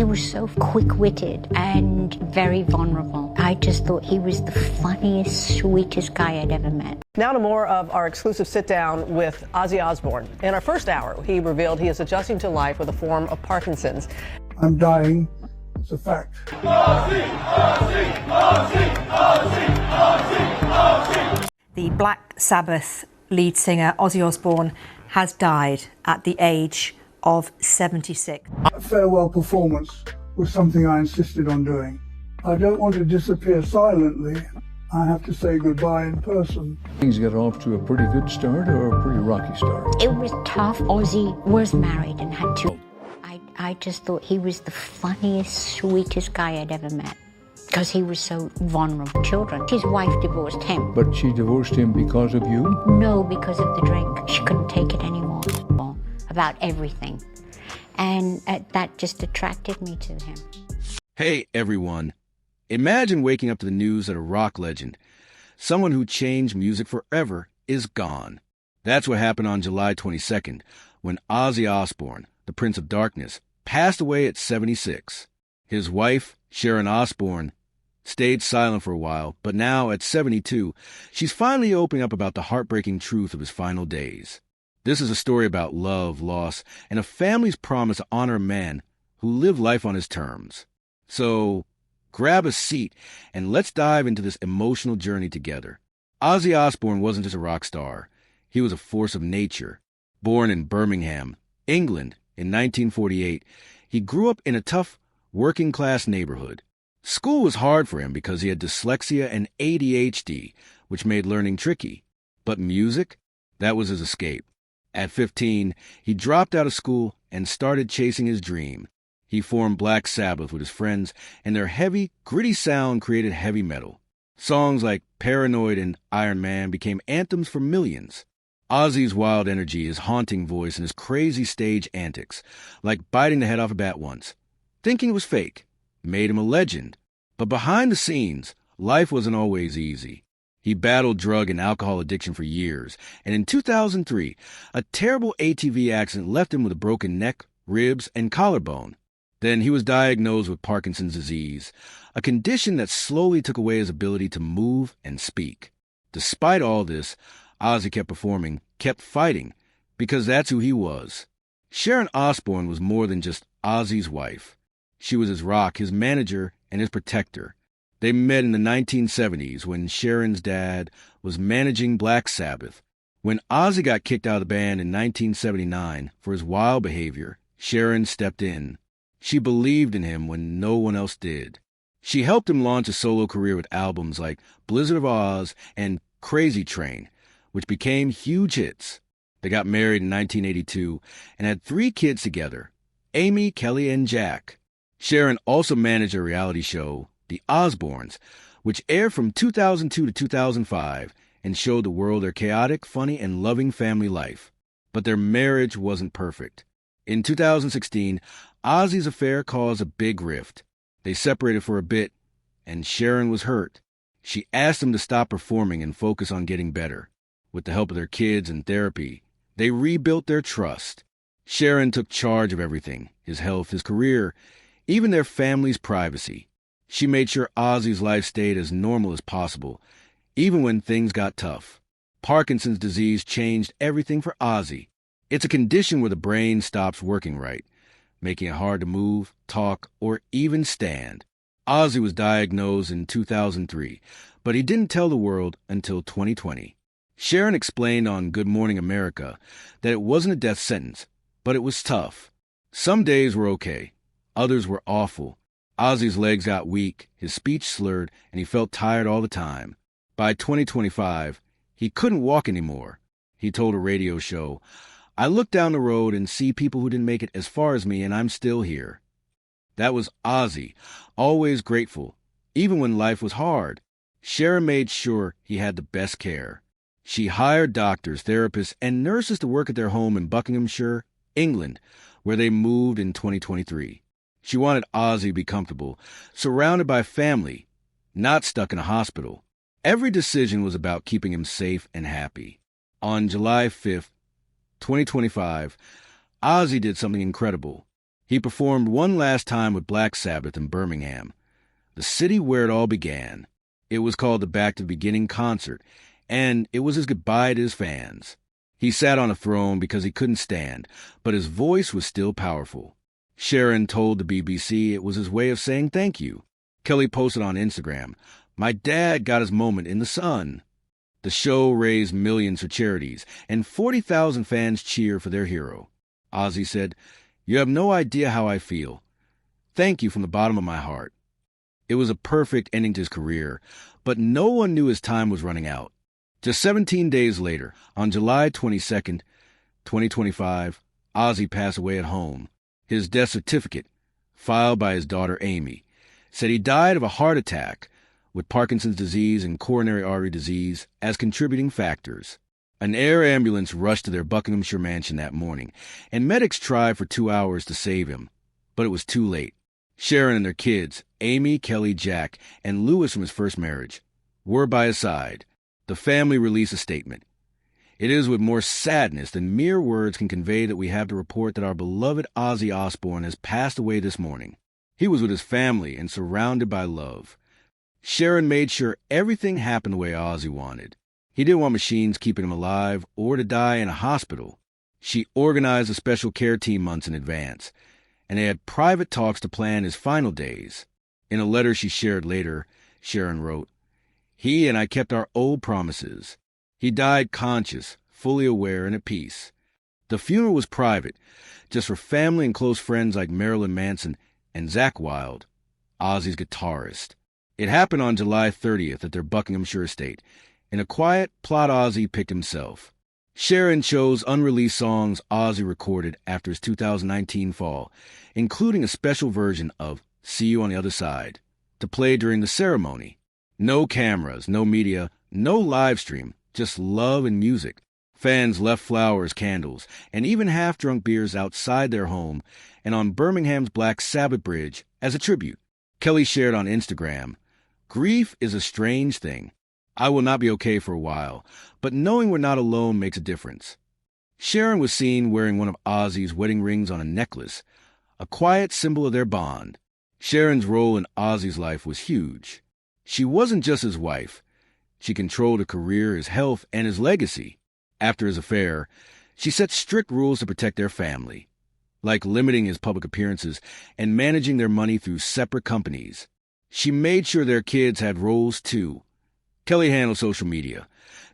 He was so quick-witted and very vulnerable. I just thought he was the funniest, sweetest guy I'd ever met. Now to more of our exclusive sit-down with Ozzy Osbourne. In our first hour, he revealed he is adjusting to life with a form of Parkinson's. I'm dying. It's a fact. Ozzy, Ozzy, Ozzy, Ozzy, Ozzy, Ozzy. The Black Sabbath lead singer Ozzy Osbourne has died at the age of 76. A farewell performance was something I insisted on doing. I don't want to disappear silently. I have to say goodbye in person. Things got off to a pretty good start or a pretty rocky start? It was tough. Ozzy was married and had two. I just thought he was the funniest, sweetest guy I'd ever met because he was so vulnerable. Children. His wife divorced him. But she divorced him because of you? No, because of the drink. She couldn't take it anymore. About everything. And that just attracted me to him. Hey, everyone. Imagine waking up to the news that a rock legend, someone who changed music forever, is gone. That's what happened on July 22nd, when Ozzy Osbourne, the Prince of Darkness, passed away at 76. His wife, Sharon Osbourne, stayed silent for a while, but now at 72, she's finally opening up about the heartbreaking truth of his final days. This is a story about love, loss, and a family's promise to honor a man who lived life on his terms. So, grab a seat and let's dive into this emotional journey together. Ozzy Osbourne wasn't just a rock star. He was a force of nature. Born in Birmingham, England in 1948, he grew up in a tough, working-class neighborhood. School was hard for him because he had dyslexia and ADHD, which made learning tricky. But music, that was his escape. At 15, he dropped out of school and started chasing his dream. He formed Black Sabbath with his friends, and their heavy, gritty sound created heavy metal. Songs like Paranoid and Iron Man became anthems for millions. Ozzy's wild energy, his haunting voice, and his crazy stage antics, like biting the head off a bat once, thinking it was fake, made him a legend. But behind the scenes, life wasn't always easy. He battled drug and alcohol addiction for years, and in 2003, a terrible ATV accident left him with a broken neck, ribs, and collarbone. Then he was diagnosed with Parkinson's disease, a condition that slowly took away his ability to move and speak. Despite all this, Ozzy kept performing, kept fighting, because that's who he was. Sharon Osbourne was more than just Ozzy's wife. She was his rock, his manager, and his protector. They met in the 1970s when Sharon's dad was managing Black Sabbath. When Ozzy got kicked out of the band in 1979 for his wild behavior, Sharon stepped in. She believed in him when no one else did. She helped him launch a solo career with albums like Blizzard of Oz and Crazy Train, which became huge hits. They got married in 1982 and had 3 kids together, Amy, Kelly, and Jack. Sharon also managed a reality show, The Osbournes, which aired from 2002 to 2005 and showed the world their chaotic, funny, and loving family life. But their marriage wasn't perfect. In 2016, Ozzy's affair caused a big rift. They separated for a bit, and Sharon was hurt. She asked him to stop performing and focus on getting better. With the help of their kids and therapy, they rebuilt their trust. Sharon took charge of everything, his health, his career, even their family's privacy. She made sure Ozzy's life stayed as normal as possible, even when things got tough. Parkinson's disease changed everything for Ozzy. It's a condition where the brain stops working right, making it hard to move, talk, or even stand. Ozzy was diagnosed in 2003, but he didn't tell the world until 2020. Sharon explained on Good Morning America that it wasn't a death sentence, but it was tough. Some days were okay. Others were awful. Ozzy's legs got weak, his speech slurred, and he felt tired all the time. By 2025, he couldn't walk anymore. He told a radio show, "I look down the road and see people who didn't make it as far as me, and I'm still here." That was Ozzy, always grateful, even when life was hard. Sharon made sure he had the best care. She hired doctors, therapists, and nurses to work at their home in Buckinghamshire, England, where they moved in 2023. She wanted Ozzy to be comfortable, surrounded by family, not stuck in a hospital. Every decision was about keeping him safe and happy. On July 5th, 2025, Ozzy did something incredible. He performed one last time with Black Sabbath in Birmingham, the city where it all began. It was called the Back to the Beginning concert, and it was his goodbye to his fans. He sat on a throne because he couldn't stand, but his voice was still powerful. Sharon told the BBC it was his way of saying thank you. Kelly posted on Instagram, "My dad got his moment in the sun." The show raised millions for charities, and 40,000 fans cheered for their hero. Ozzy said, "You have no idea how I feel. Thank you from the bottom of my heart." It was a perfect ending to his career, but no one knew his time was running out. Just 17 days later, on July 22nd, 2025, Ozzy passed away at home. His death certificate, filed by his daughter Amy, said he died of a heart attack with Parkinson's disease and coronary artery disease as contributing factors. An air ambulance rushed to their Buckinghamshire mansion that morning, and medics tried for 2 hours to save him, but it was too late. Sharon and their kids, Amy, Kelly, Jack, and Louis from his first marriage, were by his side. The family released a statement. "It is with more sadness than mere words can convey that we have to report that our beloved Ozzy Osbourne has passed away this morning. He was with his family and surrounded by love." Sharon made sure everything happened the way Ozzy wanted. He didn't want machines keeping him alive or to die in a hospital. She organized a special care team months in advance, and they had private talks to plan his final days. In a letter she shared later, Sharon wrote, "He and I kept our old promises. He died conscious, fully aware, and at peace. The funeral was private, just for family and close friends like Marilyn Manson and Zakk Wylde, Ozzy's guitarist. It happened on July 30th at their Buckinghamshire estate. In a quiet, Plot Ozzy picked himself. Sharon chose unreleased songs Ozzy recorded after his 2019 fall, including a special version of See You on the Other Side, to play during the ceremony. No cameras, no media, no live stream, just love and music. Fans left flowers, candles, and even half-drunk beers outside their home and on Birmingham's Black Sabbath Bridge as a tribute. Kelly shared on Instagram, "Grief is a strange thing. I will not be okay for a while, but knowing we're not alone makes a difference." Sharon was seen wearing one of Ozzy's wedding rings on a necklace, a quiet symbol of their bond. Sharon's role in Ozzy's life was huge. She wasn't just his wife. She controlled his career, his health, and his legacy. After his affair, she set strict rules to protect their family, like limiting his public appearances and managing their money through separate companies. She made sure their kids had roles too. Kelly handled social media.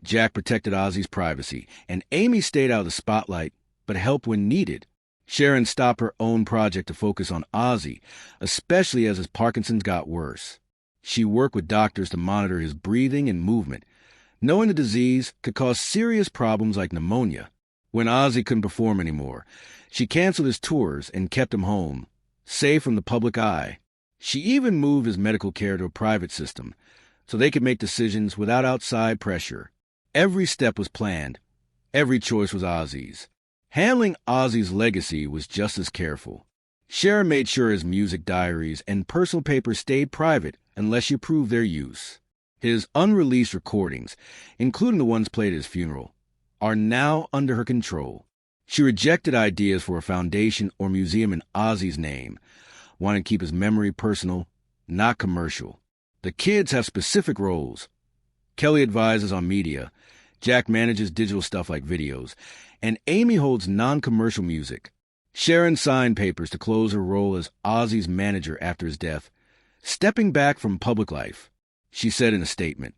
Jack protected Ozzy's privacy, and Amy stayed out of the spotlight, but helped when needed. Sharon stopped her own project to focus on Ozzy, especially as his Parkinson's got worse. She worked with doctors to monitor his breathing and movement, knowing the disease could cause serious problems like pneumonia. When Ozzy couldn't perform anymore, she canceled his tours and kept him home, safe from the public eye. She even moved his medical care to a private system, so they could make decisions without outside pressure. Every step was planned. Every choice was Ozzy's. Handling Ozzy's legacy was just as careful. Sharon made sure his music diaries and personal papers stayed private unless she approved their use. His unreleased recordings, including the ones played at his funeral, are now under her control. She rejected ideas for a foundation or museum in Ozzy's name, wanting to keep his memory personal, not commercial. The kids have specific roles. Kelly advises on media, Jack manages digital stuff like videos, and Amy holds non-commercial music. Sharon signed papers to close her role as Ozzy's manager after his death, stepping back from public life. She said in a statement,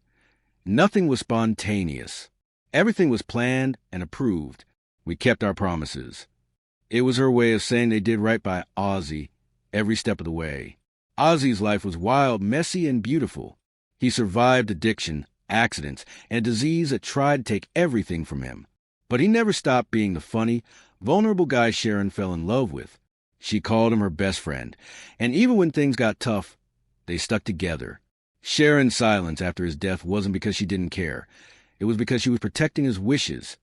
"Nothing was spontaneous. Everything was planned and approved. We kept our promises." It was her way of saying they did right by Ozzy every step of the way. Ozzy's life was wild, messy, and beautiful. He survived addiction, accidents, and a disease that tried to take everything from him. But he never stopped being the funny, vulnerable guy Sharon fell in love with. She called him her best friend, and even when things got tough, they stuck together. Sharon's silence after his death wasn't because she didn't care. It was because she was protecting his wishes.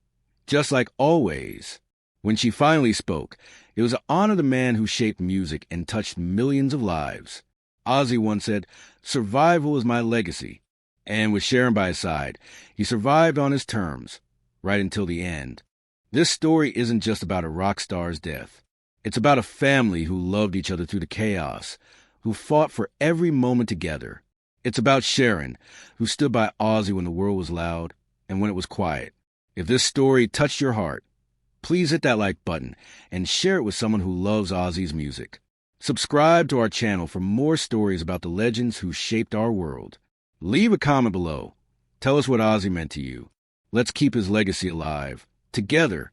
Just like always. When she finally spoke, it was to honor the man who shaped music and touched millions of lives. Ozzy once said, "Survival is my legacy." And with Sharon by his side, he survived on his terms, right until the end. This story isn't just about a rock star's death. It's about a family who loved each other through the chaos, who fought for every moment together. It's about Sharon, who stood by Ozzy when the world was loud and when it was quiet. If this story touched your heart, please hit that like button and share it with someone who loves Ozzy's music. Subscribe to our channel for more stories about the legends who shaped our world. Leave a comment below. Tell us what Ozzy meant to you. Let's keep his legacy alive. Together,